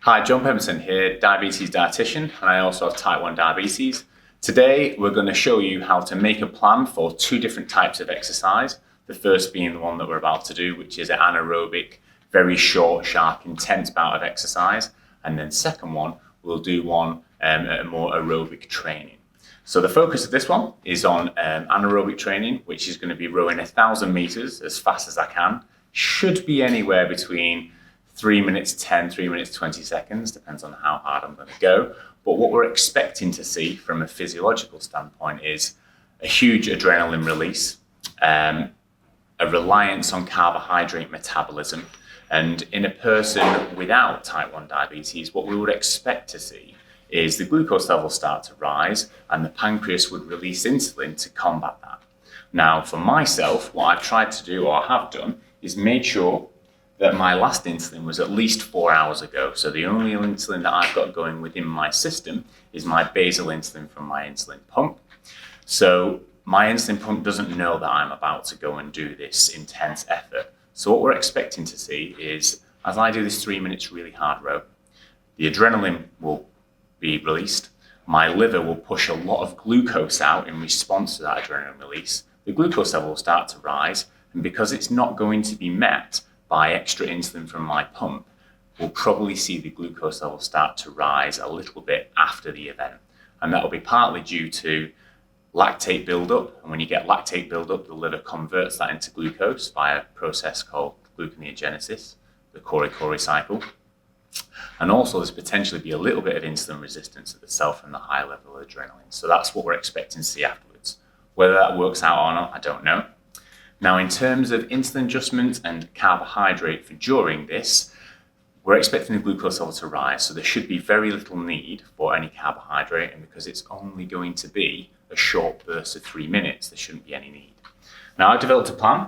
Hi, John Pemberton here, diabetes dietitian, and I also have type 1 diabetes. Today, we're going to show you how to make a plan for two different types of exercise. The first being the one that we're about to do, which is an anaerobic, very short, sharp, intense bout of exercise. And then second one, we'll do one at more aerobic training. So the focus of this one is on anaerobic training, which is going to be rowing 1,000 meters as fast as I can. Should be anywhere between 3 minutes 10, 3 minutes 20 seconds, depends on how hard I'm going to go. But what we're expecting to see from a physiological standpoint is a huge adrenaline release, a reliance on carbohydrate metabolism. And in a person without type 1 diabetes, what we would expect to see is the glucose level start to rise and the pancreas would release insulin to combat that. Now, for myself, what I've tried to do, or have done, is made sure that my last insulin was at least 4 hours ago. So the only insulin that I've got going within my system is my basal insulin from my insulin pump. So my insulin pump doesn't know that I'm about to go and do this intense effort. So what we're expecting to see is, as I do this 3 minutes really hard row, the adrenaline will be released. My liver will push a lot of glucose out in response to that adrenaline release. The glucose level will start to rise, and because it's not going to be met by extra insulin from my pump, we'll probably see the glucose level start to rise a little bit after the event. And that will be partly due to lactate buildup. And when you get lactate buildup, the liver converts that into glucose via a process called gluconeogenesis, the Kohli cycle. And also there's potentially be a little bit of insulin resistance at the cell from the high level of adrenaline. So that's what we're expecting to see afterwards. Whether that works out or not, I don't know. Now, in terms of insulin adjustment and carbohydrate for during this, we're expecting the glucose level to rise. So there should be very little need for any carbohydrate. And because it's only going to be a short burst of 3 minutes, there shouldn't be any need. Now, I've developed a plan,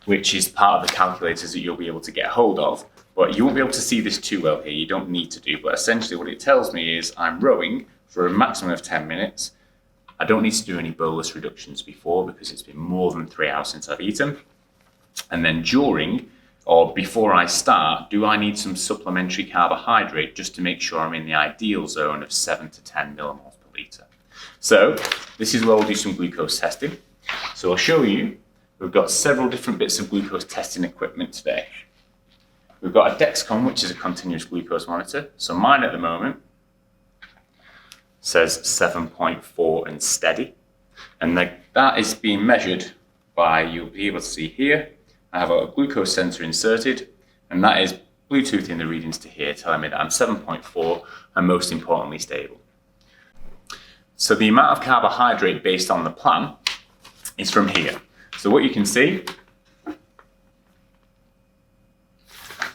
which is part of the calculators that you'll be able to get hold of. But you won't be able to see this too well here. You don't need to do. But essentially what it tells me is I'm rowing for a maximum of 10 minutes. I don't need to do any bolus reductions before because it's been more than 3 hours since I've eaten. And then during or before I start, do I need some supplementary carbohydrate just to make sure I'm in the ideal zone of 7 to 10 millimoles per litre? So this is where we'll do some glucose testing. So I'll show you, we've got several different bits of glucose testing equipment today. We've got a Dexcom, which is a continuous glucose monitor. So mine at the moment says 7.4 and steady. And that is being measured by, you'll be able to see here, I have a glucose sensor inserted, and that is Bluetoothing the readings to here, telling me that I'm 7.4 and most importantly stable. So the amount of carbohydrate based on the plan is from here. So what you can see,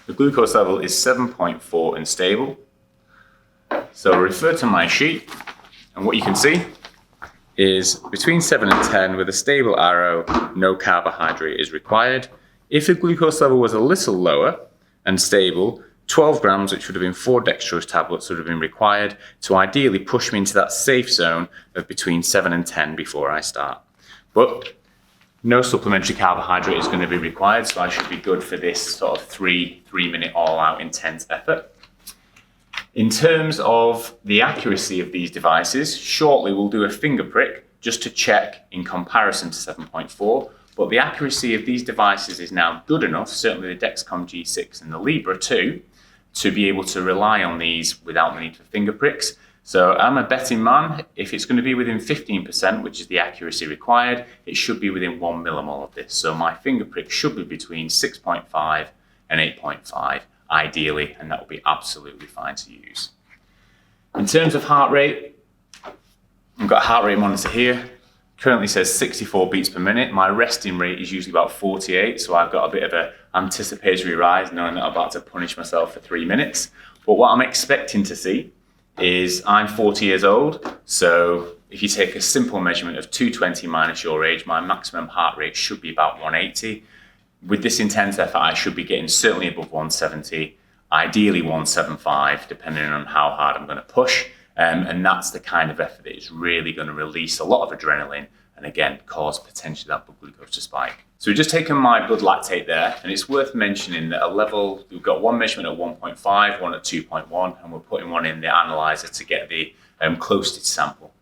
the glucose level is 7.4 and stable. So refer to my sheet, and what you can see is between 7 and 10 with a stable arrow, no carbohydrate is required. If the glucose level was a little lower and stable, 12 grams, which would have been 4 dextrose tablets, would have been required to ideally push me into that safe zone of between 7 and 10 before I start. But no supplementary carbohydrate is going to be required, so I should be good for this sort of 3 minute all-out intense effort. In terms of the accuracy of these devices, shortly we'll do a finger prick just to check in comparison to 7.4, but the accuracy of these devices is now good enough, certainly the Dexcom G6 and the Libra 2, to be able to rely on these without the need for finger pricks. So I'm a betting man, if it's going to be within 15%, which is the accuracy required, it should be within 1 millimole of this. So my finger prick should be between 6.5 and 8.5. Ideally, and that will be absolutely fine to use. In terms of heart rate, I've got a heart rate monitor here. Currently says 64 beats per minute. My resting rate is usually about 48, so I've got a bit of an anticipatory rise, knowing that I'm about to punish myself for 3 minutes. But what I'm expecting to see is I'm 40 years old, so if you take a simple measurement of 220 minus your age, my maximum heart rate should be about 180. With this intense effort, I should be getting certainly above 170, ideally 175, depending on how hard I'm going to push. And that's the kind of effort that is really going to release a lot of adrenaline and again cause potentially that blood glucose to spike. So we've just taken my blood lactate there, and it's worth mentioning that we've got one measurement at 1.5, one at 2.1, and we're putting one in the analyzer to get the closest sample.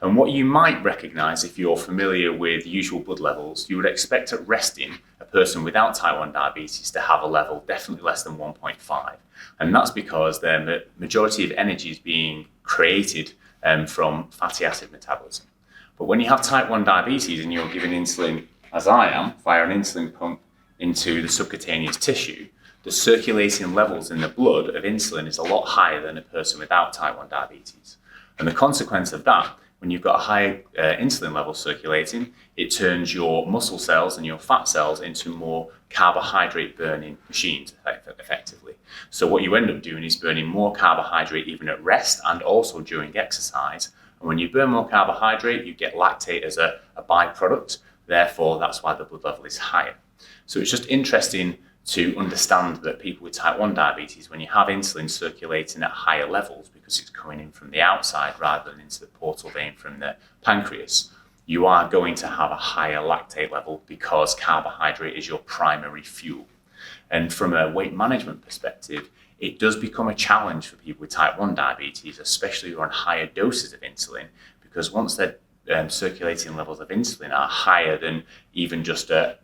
And what you might recognize if you're familiar with usual blood levels, you would expect at resting a person without type 1 diabetes to have a level definitely less than 1.5. And that's because the majority of energy is being created from fatty acid metabolism. But when you have type 1 diabetes and you're giving insulin, as I am, via an insulin pump into the subcutaneous tissue, the circulating levels in the blood of insulin is a lot higher than a person without type 1 diabetes. And the consequence of that, when you've got a high insulin level circulating, it turns your muscle cells and your fat cells into more carbohydrate burning machines, effectively. So what you end up doing is burning more carbohydrate even at rest and also during exercise. And when you burn more carbohydrate, you get lactate as a byproduct. Therefore, that's why the blood level is higher. So it's just interesting to understand that people with type 1 diabetes, when you have insulin circulating at higher levels because it's coming in from the outside rather than into the portal vein from the pancreas, you are going to have a higher lactate level because carbohydrate is your primary fuel. And from a weight management perspective, it does become a challenge for people with type 1 diabetes, especially who are on higher doses of insulin, because once their circulating levels of insulin are higher than even just a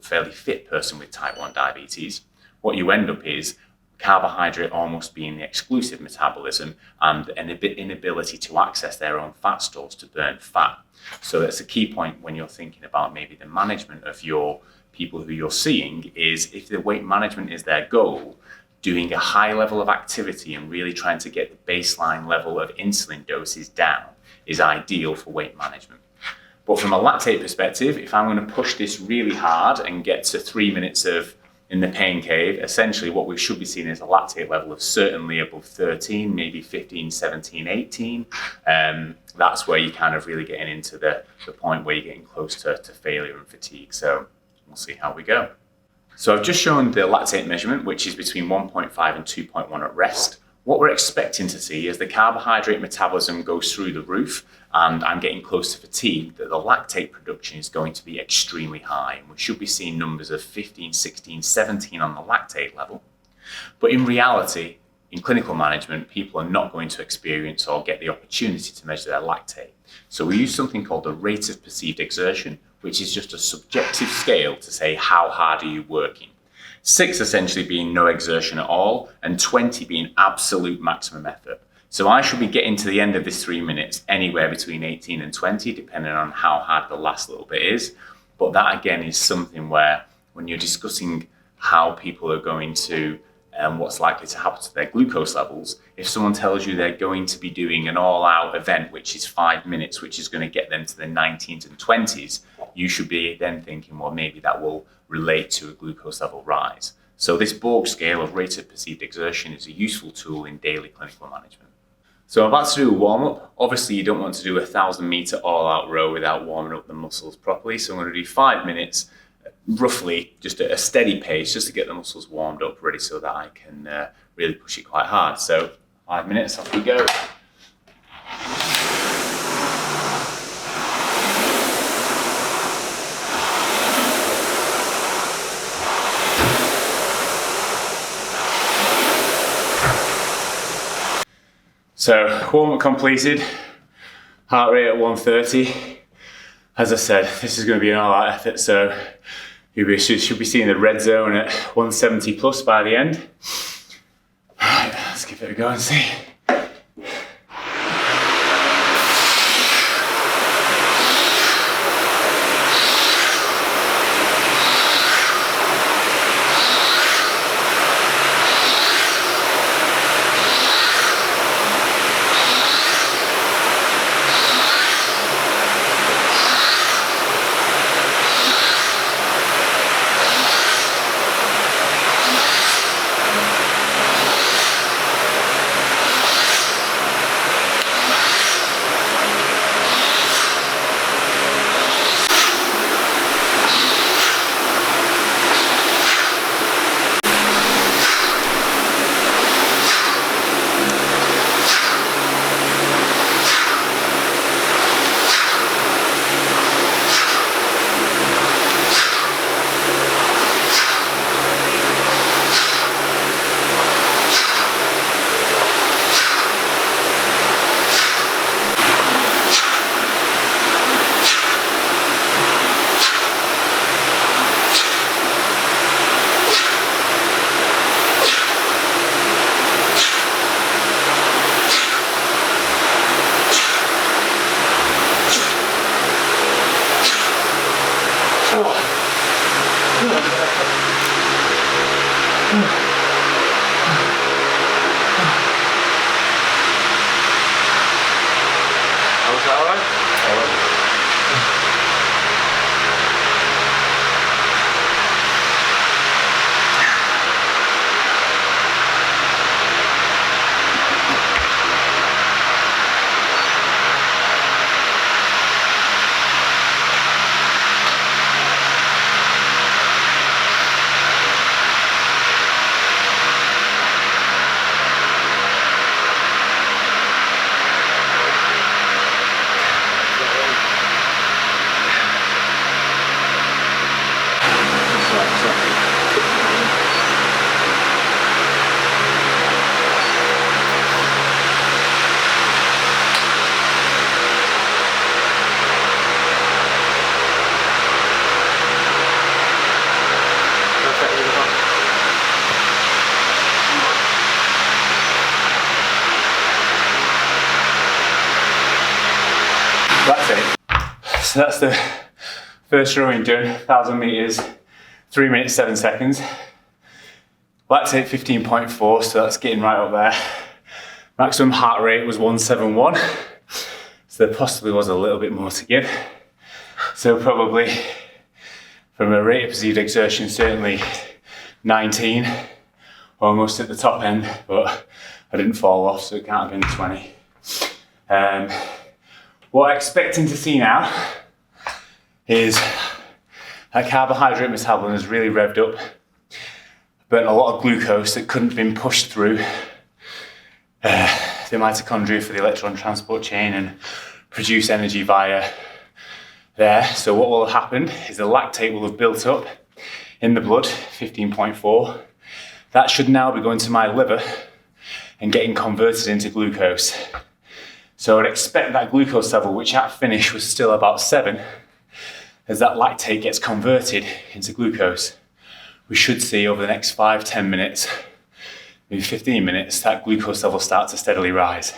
fairly fit person with type 1 diabetes, what you end up is carbohydrate almost being the exclusive metabolism and an inability to access their own fat stores to burn fat. So that's a key point when you're thinking about maybe the management of your people who you're seeing, is if the weight management is their goal, doing a high level of activity and really trying to get the baseline level of insulin doses down is ideal for weight management. But from a lactate perspective, if I'm going to push this really hard and get to 3 minutes in the pain cave, essentially what we should be seeing is a lactate level of certainly above 13, maybe 15, 17, 18. That's where you're kind of really getting into the point where you're getting close to failure and fatigue. So we'll see how we go. So I've just shown the lactate measurement, which is between 1.5 and 2.1 at rest. What we're expecting to see is the carbohydrate metabolism goes through the roof and I'm getting close to fatigue, that the lactate production is going to be extremely high. And we should be seeing numbers of 15, 16, 17 on the lactate level. But in reality, in clinical management, people are not going to experience or get the opportunity to measure their lactate. So we use something called the rate of perceived exertion, which is just a subjective scale to say how hard are you working. 6 essentially being no exertion at all, and 20 being absolute maximum effort. So I should be getting to the end of this 3 minutes anywhere between 18 and 20, depending on how hard the last little bit is. But that again is something where when you're discussing how people are going to, what's likely to happen to their glucose levels, if someone tells you they're going to be doing an all-out event, which is 5 minutes, which is going to get them to the 19s and 20s, you should be then thinking, well, maybe that will relate to a glucose level rise. So this Borg scale of rate of perceived exertion is a useful tool in daily clinical management. So I'm about to do a warm-up. Obviously, you don't want to do a 1,000-meter all-out row without warming up the muscles properly. So I'm going to do 5 minutes, roughly just at a steady pace, just to get the muscles warmed up, ready so that I can really push it quite hard. So 5 minutes, off we go. So warm-up completed, heart rate at 130. As I said, this is going to be an all-out effort, so you should be seeing the red zone at 170 plus by the end. All right, let's give it a go and see. Is that alright? That's it. So that's the first rowing done, 1,000 meters, 3 minutes, 7 seconds. Lactate 15.4, so that's getting right up there. Maximum heart rate was 171, so there possibly was a little bit more to give. So probably from a rate of perceived exertion, certainly 19, almost at the top end, but I didn't fall off, so it can't have been 20. What I'm expecting to see now is that carbohydrate metabolism is really revved up, burnt a lot of glucose that couldn't have been pushed through the mitochondria for the electron transport chain and produce energy via there. So what will have happened is the lactate will have built up in the blood, 15.4. That should now be going to my liver and getting converted into glucose. So I'd expect that glucose level, which at finish was still about 7, as that lactate gets converted into glucose, we should see over the next 5-10 minutes, maybe 15 minutes, that glucose level start to steadily rise.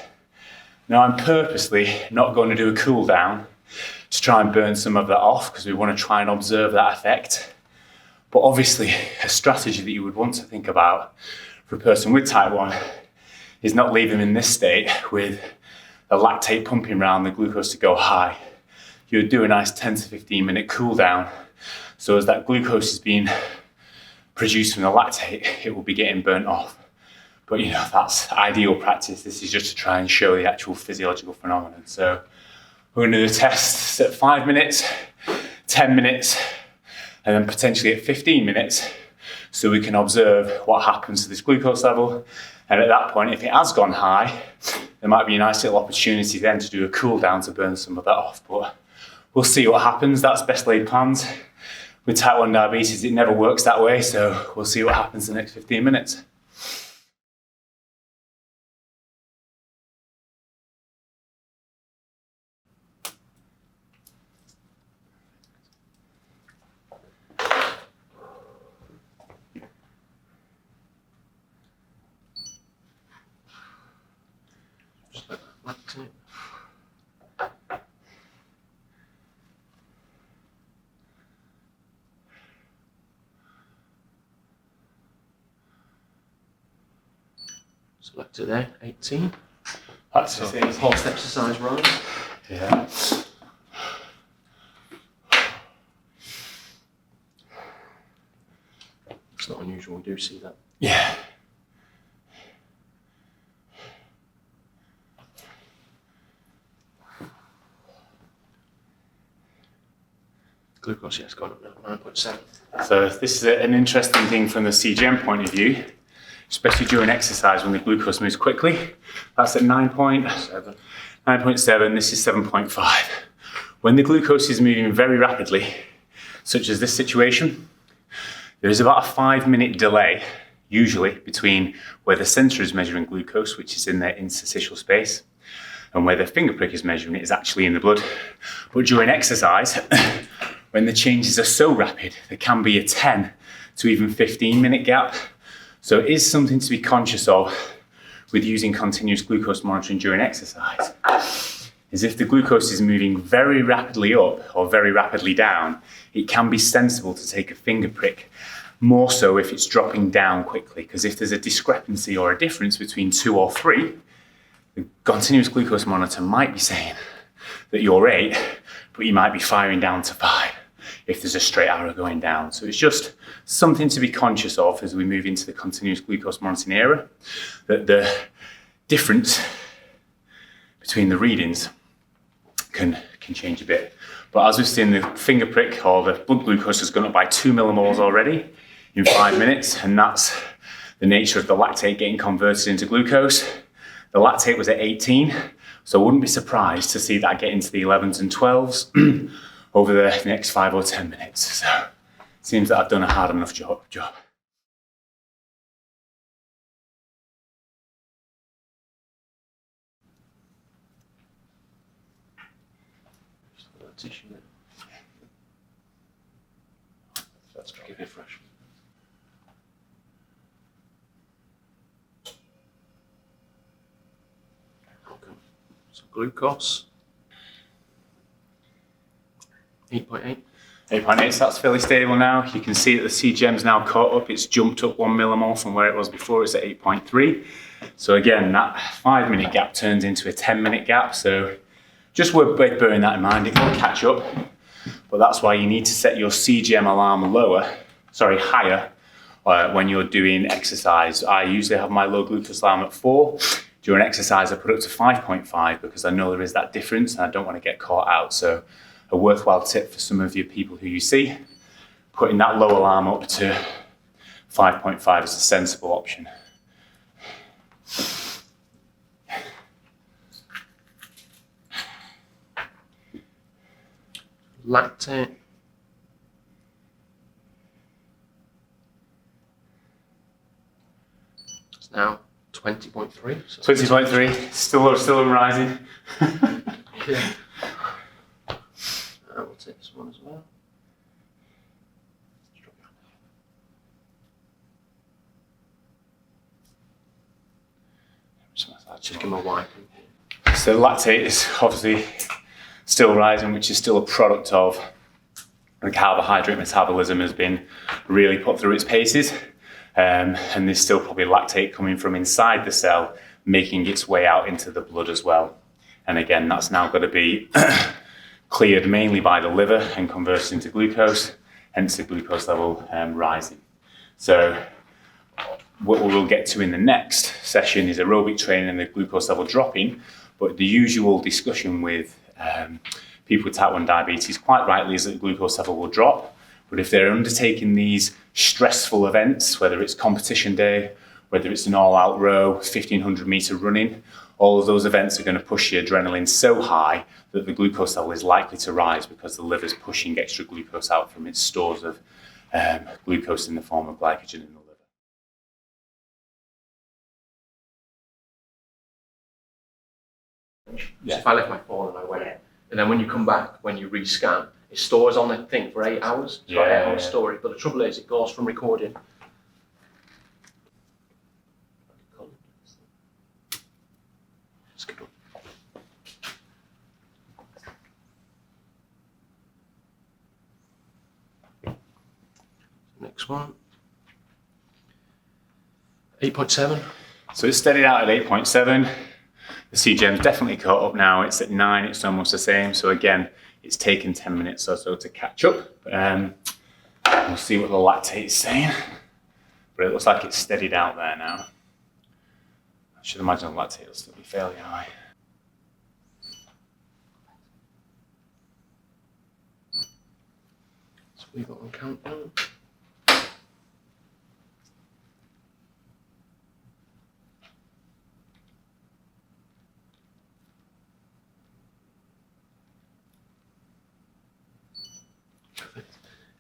Now I'm purposely not going to do a cool down to try and burn some of that off, because we want to try and observe that effect. But obviously a strategy that you would want to think about for a person with type 1 is not leave them in this state with the lactate pumping around the glucose to go high. You would do a nice 10 to 15 minute cool down. So as that glucose is being produced from the lactate, it will be getting burnt off. But you know, that's ideal practice. This is just to try and show the actual physiological phenomenon. So we're going to do the tests at 5 minutes, 10 minutes, and then potentially at 15 minutes, so we can observe what happens to this glucose level. And at that point, if it has gone high, there might be a nice little opportunity then to do a cool down to burn some of that off. But we'll see what happens. That's best laid plans. With type 1 diabetes, it never works that way. So we'll see what happens in the next 15 minutes. Select it there, 18. That's So it. horse exercise rise. Yeah. It's not unusual, we do see that. Yeah. Glucose, yes, gone up now, 9.7. So this is an interesting thing from the CGM point of view, especially during exercise when the glucose moves quickly. That's at 9.7. 9.7, this is 7.5. When the glucose is moving very rapidly, such as this situation, there is about a 5-minute delay, usually, between where the sensor is measuring glucose, which is in the interstitial space, and where the finger prick is measuring it is actually in the blood. But during exercise, when the changes are so rapid, there can be a 10 to even 15-minute gap. So it is something to be conscious of with using continuous glucose monitoring during exercise. Is if the glucose is moving very rapidly up or very rapidly down, it can be sensible to take a finger prick, more so if it's dropping down quickly, because if there's a discrepancy or a difference between 2 or 3, the continuous glucose monitor might be saying that you're 8, but you might be firing down to 5 if there's a straight arrow going down. So it's just something to be conscious of as we move into the continuous glucose monitoring era, that the difference between the readings can change a bit. But as we've seen, the finger prick or the blood glucose has gone up by 2 millimoles already in 5 minutes, and that's the nature of the lactate getting converted into glucose. The lactate was at 18, so I wouldn't be surprised to see that get into the 11s and 12s over the next 5 or 10 minutes. So it seems that I've done a hard enough job. Tissue there. That's going to give you a fresh. Okay. So glucose 8.8. 8.8, so that's fairly stable now. You can see that the CGM's now caught up. It's jumped up 1 millimole from where it was before. It's at 8.3. So again, that 5-minute gap turns into a 10-minute gap. So just worth bearing that in mind. It will catch up, but that's why you need to set your CGM alarm higher when you're doing exercise. I usually have my low glucose alarm at 4. During exercise, I put it up to 5.5 because I know there is that difference and I don't want to get caught out. So a worthwhile tip for some of you people who you see, putting that low alarm up to 5.5 is a sensible option. Lactate. It's now 20.3. So 20.3, still rising. Yeah. We'll take this one as well. Just give him a wipe. So lactate is obviously still rising, which is still a product of the carbohydrate metabolism has been really put through its paces. And there's still probably lactate coming from inside the cell, making its way out into the blood as well. And again, that's now got to be cleared mainly by the liver and converted into glucose, hence the glucose level rising. So what we'll get to in the next session is aerobic training and the glucose level dropping. But the usual discussion with people with type 1 diabetes, quite rightly, is that the glucose level will drop. But if they're undertaking these stressful events, whether it's competition day, whether it's an all-out row, 1,500 meter running, all of those events are going to push your adrenaline so high that the glucose level is likely to rise because the liver is pushing extra glucose out from its stores of glucose in the form of glycogen in the liver. Yeah. So if I left my phone and I went, and then when you come back, when you rescan, it stores on a thing for 8 hours. It's got 8 hours storage, but the trouble is it goes from recording. Next one. 8.7. So it's steadied out at 8.7. The CGM's definitely caught up now. It's at 9, it's almost the same. So again, it's taken 10 minutes or so to catch up. We'll see what the lactate is saying. But it looks like it's steadied out there now. I should imagine the lactate will still be fairly high. So we've got one countdown.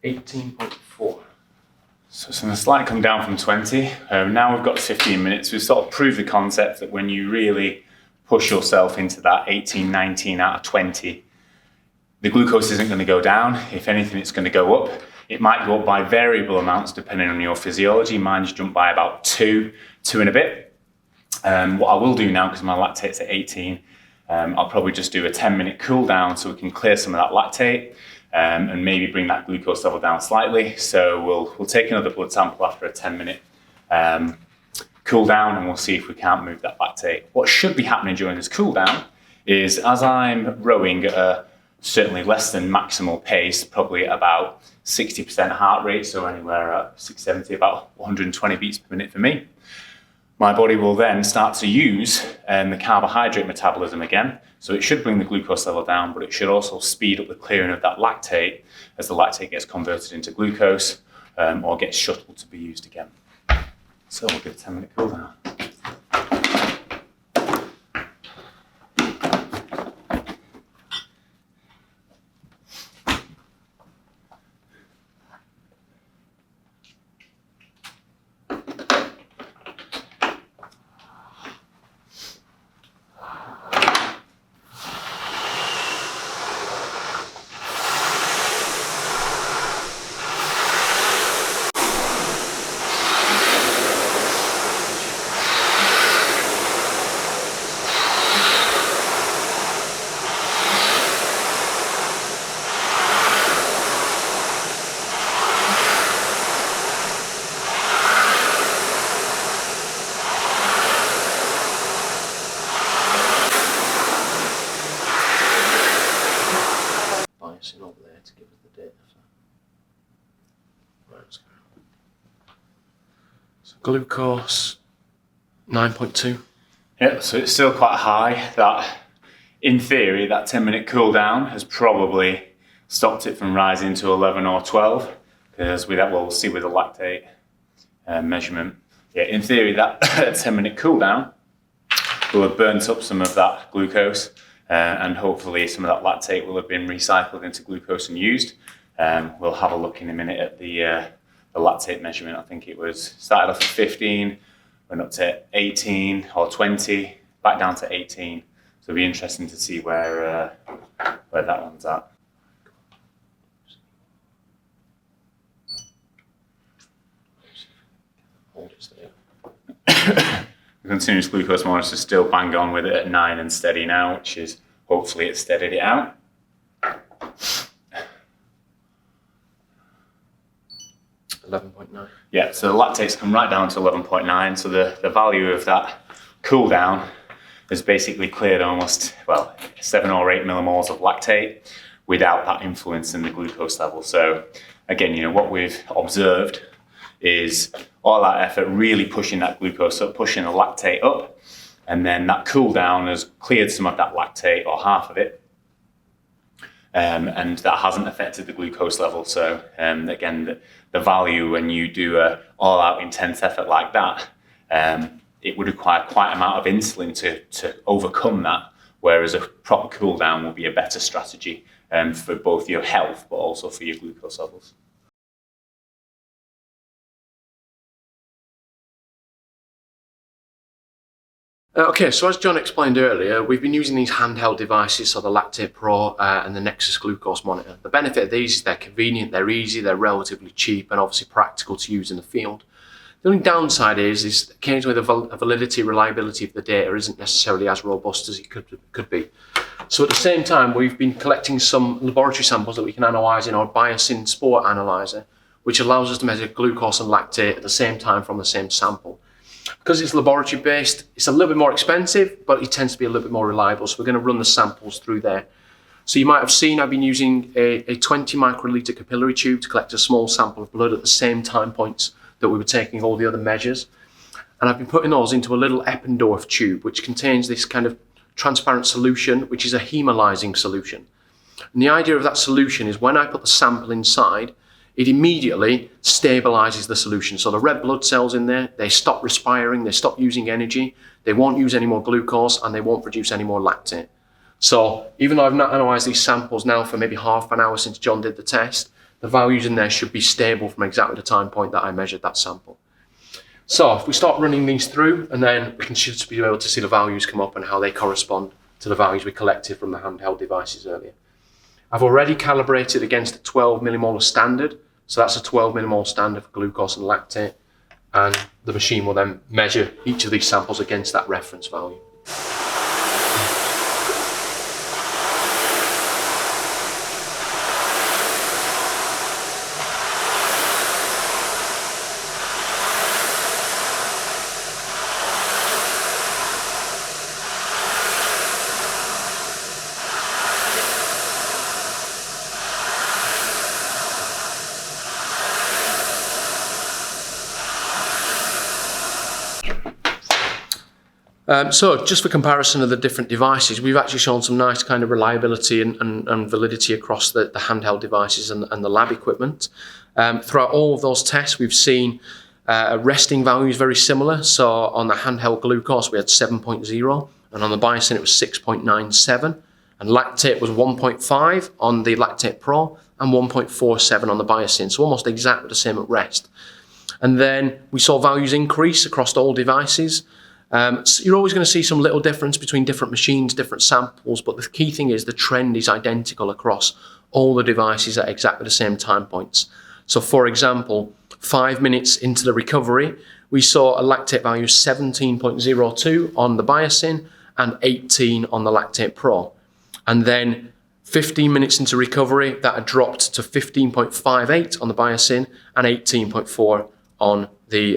$18.4. So it's a slight come down from 20. Now we've got 15 minutes. We've sort of proved the concept that when you really push yourself into that 18, 19 out of 20, the glucose isn't going to go down. If anything, it's going to go up. It might go up by variable amounts depending on your physiology. Mine's jumped by about 2 and a bit. What I will do now, because my lactate's at 18, I'll probably just do a 10-minute cool down so we can clear some of that lactate. And maybe bring that glucose level down slightly. So we'll take another blood sample after a 10-minute cool down, and we'll see if we can't move that lactate. What should be happening during this cool down is as I'm rowing at a certainly less than maximal pace, probably at about 60% heart rate, so anywhere at 670, about 120 beats per minute for me, my body will then start to use the carbohydrate metabolism again. So it should bring the glucose level down, but it should also speed up the clearing of that lactate as the lactate gets converted into glucose or gets shuttled to be used again. So we'll give a 10-minute cool down. Over there to give us the data. Right, so glucose 9.2. Yeah, so it's still quite high. That, in theory, that 10-minute cool down has probably stopped it from rising to 11 or 12, because we'll see with the lactate measurement. Yeah, in theory, that 10-minute cool down will have burnt up some of that glucose. And hopefully some of that lactate will have been recycled into glucose and used. We'll have a look in a minute at the lactate measurement. I think it was started off at 15, went up to 18 or 20, back down to 18. So it'll be interesting to see where that one's at. Hold it steady. The continuous glucose monitor is still bang on with it at 9 and steady now, which is hopefully it's steadied it out. 11.9. Yeah, so the lactate's come right down to 11.9. So the value of that cool down has basically cleared almost, 7 or 8 millimoles of lactate without that influence in the glucose level. So again, what we've observed is all that effort really pushing that glucose up, pushing the lactate up, and then that cool down has cleared some of that lactate or half of it, and that hasn't affected the glucose level. So again, the value when you do a all-out intense effort like that, it would require quite an amount of insulin to overcome that, whereas a proper cool down will be a better strategy for both your health but also for your glucose levels. Okay, so as John explained earlier, we've been using these handheld devices, so the Lactate Pro and the Nexus Glucose Monitor. The benefit of these is they're convenient, they're easy, they're relatively cheap, and obviously practical to use in the field. The only downside is occasionally the validity, reliability of the data isn't necessarily as robust as it could be. So at the same time, we've been collecting some laboratory samples that we can analyse in our Biosyn Sport Analyzer, which allows us to measure glucose and lactate at the same time from the same sample. Because it's laboratory based, it's a little bit more expensive, but it tends to be a little bit more reliable. So we're going to run the samples through there. So you might have seen I've been using a 20 microliter capillary tube to collect a small sample of blood at the same time points that we were taking all the other measures. And I've been putting those into a little Eppendorf tube, which contains this kind of transparent solution, which is a hemolyzing solution. And the idea of that solution is when I put the sample inside, it immediately stabilizes the solution. So the red blood cells in there, they stop respiring, they stop using energy, they won't use any more glucose, and they won't produce any more lactate. So even though I've not analyzed these samples now for maybe half an hour since John did the test, the values in there should be stable from exactly the time point that I measured that sample. So if we start running these through, and then we should be able to see the values come up and how they correspond to the values we collected from the handheld devices earlier. I've already calibrated against a 12 millimolar standard. So that's a 12 millimole standard for glucose and lactate. And the machine will then measure each of these samples against that reference value. So just for comparison of the different devices, we've actually shown some nice kind of reliability and validity across the handheld devices and the lab equipment. Throughout all of those tests, we've seen resting values very similar. So on the handheld glucose, we had 7.0, and on the Biosyn, it was 6.97. And lactate was 1.5 on the Lactate Pro and 1.47 on the Biosyn, so almost exactly the same at rest. And then we saw values increase across all devices. So you're always going to see some little difference between different machines, different samples, but the key thing is the trend is identical across all the devices at exactly the same time points. So for example, 5 minutes into the recovery, we saw a lactate value 17.02 on the Biosyn and 18 on the Lactate Pro. And then 15 minutes into recovery, that had dropped to 15.58 on the Biosyn and 18.4 on the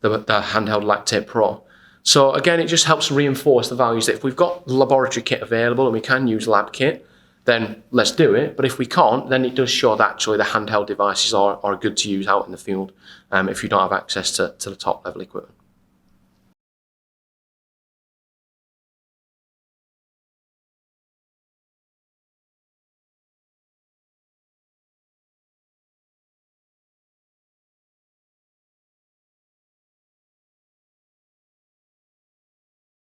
handheld Lactate Pro. So again, it just helps reinforce the values that if we've got laboratory kit available and we can use lab kit, then let's do it. But if we can't, then it does show that actually the handheld devices are good to use out in the field if you don't have access to the top level equipment.